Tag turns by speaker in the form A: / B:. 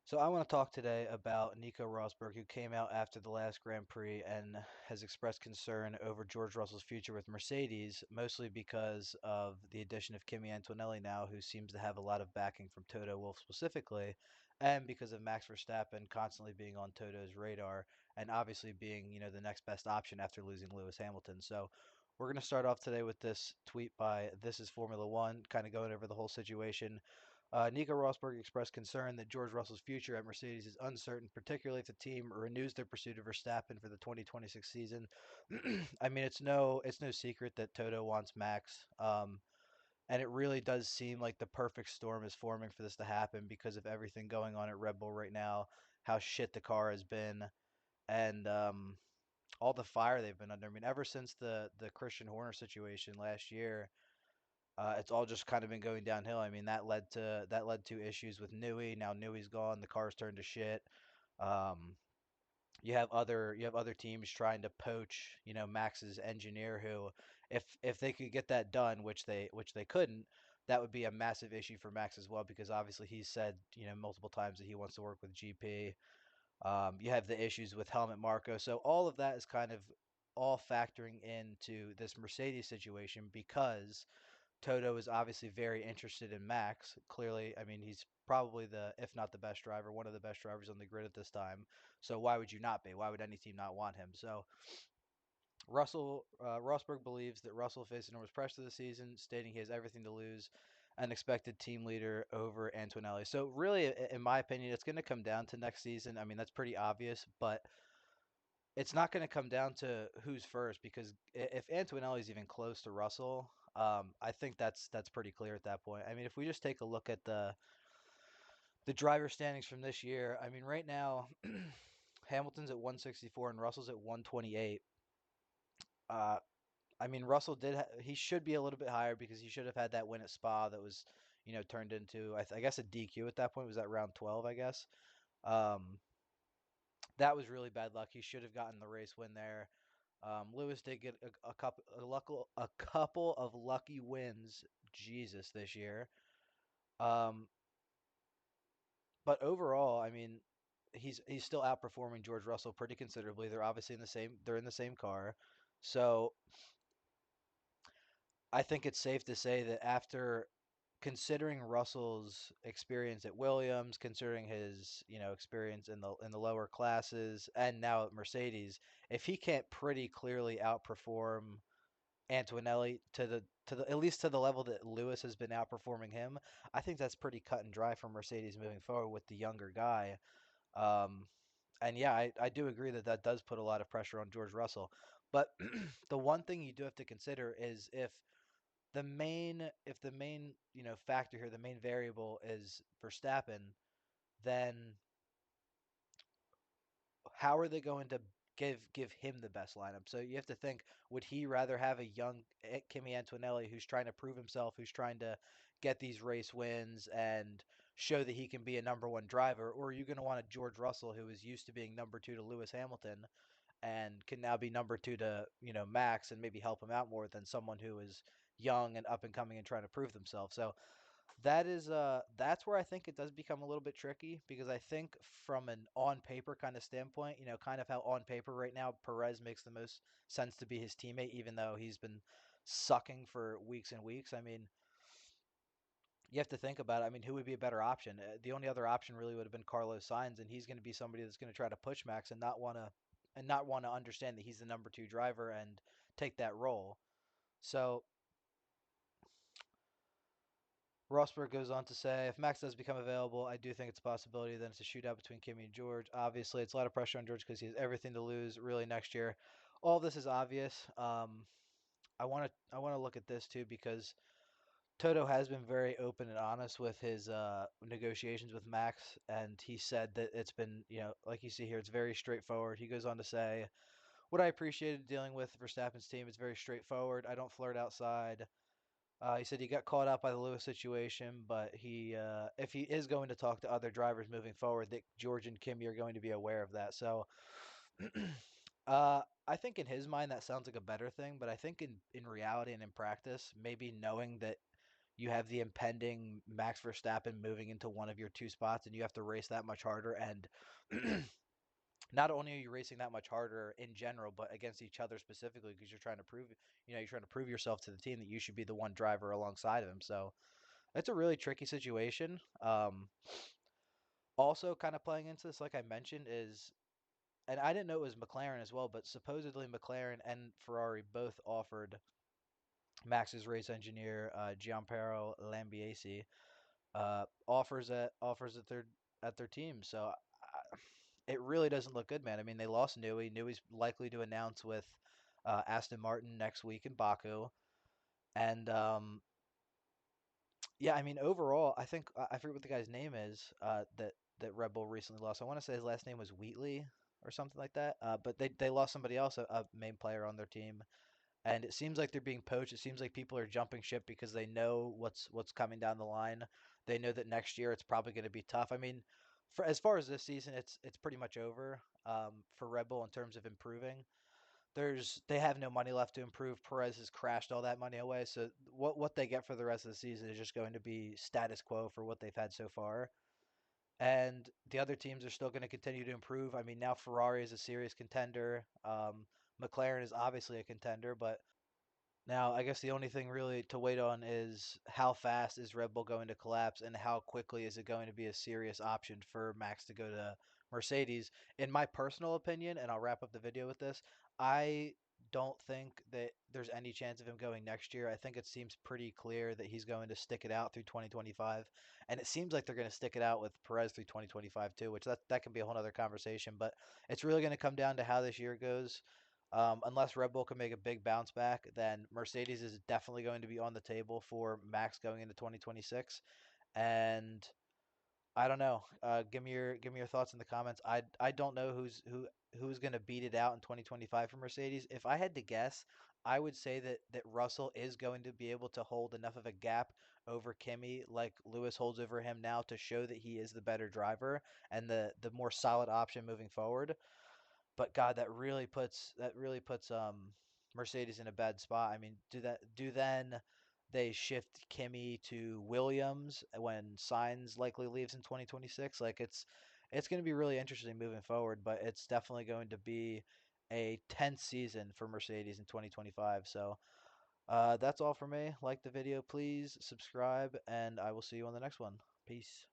A: So I want to talk today about Nico Rosberg, who came out after the last Grand Prix and has expressed concern over George Russell's future with Mercedes, mostly because of the addition of Kimi Antonelli now, who seems to have a lot of backing from Toto Wolff specifically, and because of Max Verstappen constantly being on Toto's radar and obviously being, the next best option after losing Lewis Hamilton. So we're going to start off today with this tweet by This is Formula One, kind of going over the whole situation. Nico Rosberg expressed concern that George Russell's future at Mercedes is uncertain, particularly if the team renews their pursuit of Verstappen for the 2026 season. I mean, it's no secret that Toto wants Max, and it really does seem like the perfect storm is forming for this to happen because of everything going on at Red Bull right now, how shit the car has been, and all the fire they've been under. I mean, ever since the Christian Horner situation last year, it's all just kind of been going downhill. I mean, that led to issues with Newey. Now Newey's gone. The car's turned to shit. Um, you have other teams trying to poach, Max's engineer. Who, if they could get that done, which they couldn't, that would be a massive issue for Max as well because obviously he's said, multiple times that he wants to work with GP. You have the issues with Helmut Marko. So all of that is kind of all factoring into this Mercedes situation because Toto is obviously very interested in Max. Clearly, I mean, he's probably if not the best driver, one of the best drivers on the grid at this time. So why would you not be? Why would any team not want him? So Rosberg believes that Russell faced enormous pressure this season, stating he has everything to lose, and expected team leader over Antonelli. So really, in my opinion, it's going to come down to next season. I mean, that's pretty obvious, but it's not going to come down to who's first because if Antonelli is even close to Russell, I think that's pretty clear at that point. I mean, if we just take a look at the driver standings from this year, I mean, right now Hamilton's at 164 and Russell's at 128. Uh, I mean, Russell he should be a little bit higher because he should have had that win at Spa that was, turned into I guess a DQ at that point. Was that round 12? I guess. Um, that was really bad luck. He should have gotten the race win there. Lewis did get a couple of lucky wins, Jesus, this year. Um, but overall, I mean, he's still outperforming George Russell pretty considerably. They're obviously they're in the same car, so I think it's safe to say that after considering Russell's experience at Williams, considering his experience in the lower classes, and now at Mercedes, if he can't pretty clearly outperform Antonelli to the at least to the level that Lewis has been outperforming him, I think that's pretty cut and dry for Mercedes moving forward with the younger guy. Um, and yeah, I do agree that that does put a lot of pressure on George Russell. But the one thing you do have to consider is if the main factor here, the main variable is Verstappen, then how are they going to give him the best lineup? So you have to think, would he rather have a young Kimi Antonelli who's trying to prove himself, who's trying to get these race wins and show that he can be a number one driver, or are you going to want a George Russell who is used to being number two to Lewis Hamilton and can now be number two to Max and maybe help him out more than someone who is young and up and coming and trying to prove themselves? So that's where I think it does become a little bit tricky because I think from an on paper kind of standpoint, kind of how on paper right now Perez makes the most sense to be his teammate, even though he's been sucking for weeks and weeks. I mean, you have to think about it. I mean, who would be a better option? The only other option really would have been Carlos Sainz, and he's going to be somebody that's going to try to push Max and not want to understand that he's the number two driver and take that role. So Rosberg goes on to say, if Max does become available, I do think it's a possibility. Then it's a shootout between Kimi and George. Obviously, it's a lot of pressure on George because he has everything to lose really next year. All this is obvious. I want to look at this too because Toto has been very open and honest with his negotiations with Max, and he said that it's been, like you see here, it's very straightforward. He goes on to say, what I appreciated dealing with Verstappen's team is very straightforward. I don't flirt outside. He said he got caught up by the Lewis situation, but if he is going to talk to other drivers moving forward, that George and Kimi are going to be aware of that. So, I think in his mind that sounds like a better thing, but I think in reality and in practice, maybe knowing that you have the impending Max Verstappen moving into one of your two spots, and you have to race that much harder. And not only are you racing that much harder in general, but against each other specifically, because you're trying to prove, you're trying to prove yourself to the team that you should be the one driver alongside of him. So it's a really tricky situation. Also, kind of playing into this, like I mentioned, is, and I didn't know it was McLaren as well, but supposedly McLaren and Ferrari both offered Max's race engineer, Gianpiero Lambiase, offers at their team. So it really doesn't look good, man. I mean, they lost Newey. Newey's likely to announce with Aston Martin next week in Baku, and yeah, I mean, overall, I think I forget what the guy's name is that Red Bull recently lost. I want to say his last name was Wheatley or something like that. But they lost somebody else, a main player on their team, and it seems like they're being poached. It seems like people are jumping ship because they know what's coming down the line. They know that next year it's probably going to be tough. I mean, for as far as this season, it's pretty much over for Red Bull in terms of improving. They have no money left to improve. Perez has crashed all that money away, so what they get for the rest of the season is just going to be status quo for what they've had so far. And the other teams are still going to continue to improve. I mean, now Ferrari is a serious contender. McLaren is obviously a contender, but now, I guess the only thing really to wait on is how fast is Red Bull going to collapse and how quickly is it going to be a serious option for Max to go to Mercedes. In my personal opinion, and I'll wrap up the video with this, I don't think that there's any chance of him going next year. I think it seems pretty clear that he's going to stick it out through 2025. And it seems like they're going to stick it out with Perez through 2025 too, which that can be a whole other conversation. But it's really going to come down to how this year goes. Unless Red Bull can make a big bounce back, then Mercedes is definitely going to be on the table for Max going into 2026. And I don't know. Give me your thoughts in the comments. I don't know who's going to beat it out in 2025 for Mercedes. If I had to guess, I would say that Russell is going to be able to hold enough of a gap over Kimi like Lewis holds over him now to show that he is the better driver and the more solid option moving forward. But God, that really puts Mercedes in a bad spot. I mean, do then they shift Kimmy to Williams when Sainz likely leaves in 2026? Like it's going to be really interesting moving forward, but it's definitely going to be a tense season for Mercedes in 2025. So that's all for me. Like the video, please subscribe, and I will see you on the next one. Peace.